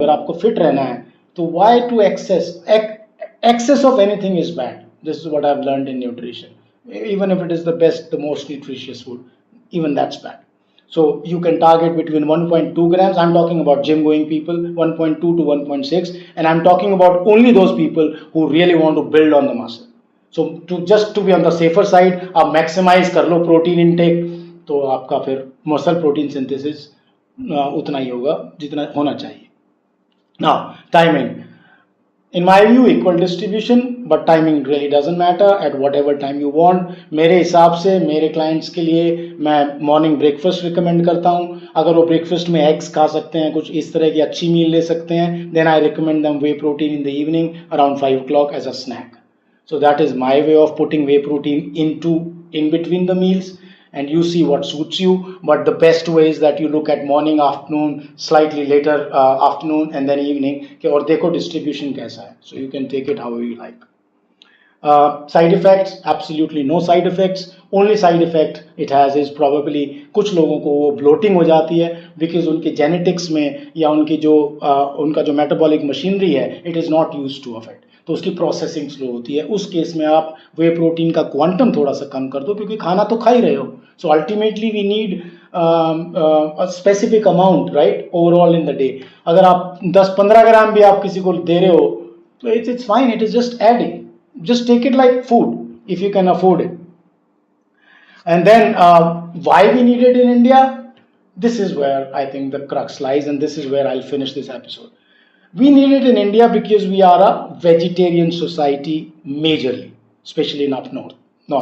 अगर आपको फिट रहना है तो why to excess of anything is bad. This is what I've learned in nutrition. Even if it is the best, the most nutritious food, even that's bad. So you can target between 1.2 grams. I'm talking about gym going people, 1.2 to 1.6, and I'm talking about only those people who really want to build on the muscle. So to be on the safer side, आप maximize कर लो protein intake, तो आपका फिर muscle protein synthesis उतना ही होगा जितना होना चाहिए. Now, timing. In my view, equal distribution, but timing really doesn't matter at whatever time you want. मेरे हिसाब से मेरे clients के लिए मैं morning breakfast recommend करता हूँ. अगर वो breakfast में eggs खा सकते हैं, कुछ इस तरह की अच्छी meal ले सकते हैं, then I recommend them whey protein in the evening around 5 o'clock as a snack. So that is my way of putting whey protein in between the meals. And you see what suits you, but the best way is that you look at morning, afternoon, slightly later afternoon, and then evening, और देखो distribution कैसा है. So you can take it however you like. Side effects, absolutely no side effects. Only side effect it has is probably कुछ लोगों को वो bloating हो जाती है because उनके genetics में या उनका जो metabolic machinery है, it is not used to of it. तो उसकी प्रोसेसिंग स्लो होती है. उस केस में आप वे प्रोटीन का क्वांटम थोड़ा सा कम कर दो, क्योंकि खाना तो खा ही रहे हो. So ultimately we need specific amount, right, overall in the day. अगर आप 10-15 ग्राम भी आप किसी को दे रहे हो तो it's fine, it is just adding. Just take it like food if you can afford it. And then why we need it in India, this is where I think the crux lies, and this is where I'll finish this episode. We need it in India because we are a vegetarian society majorly, especially in up north.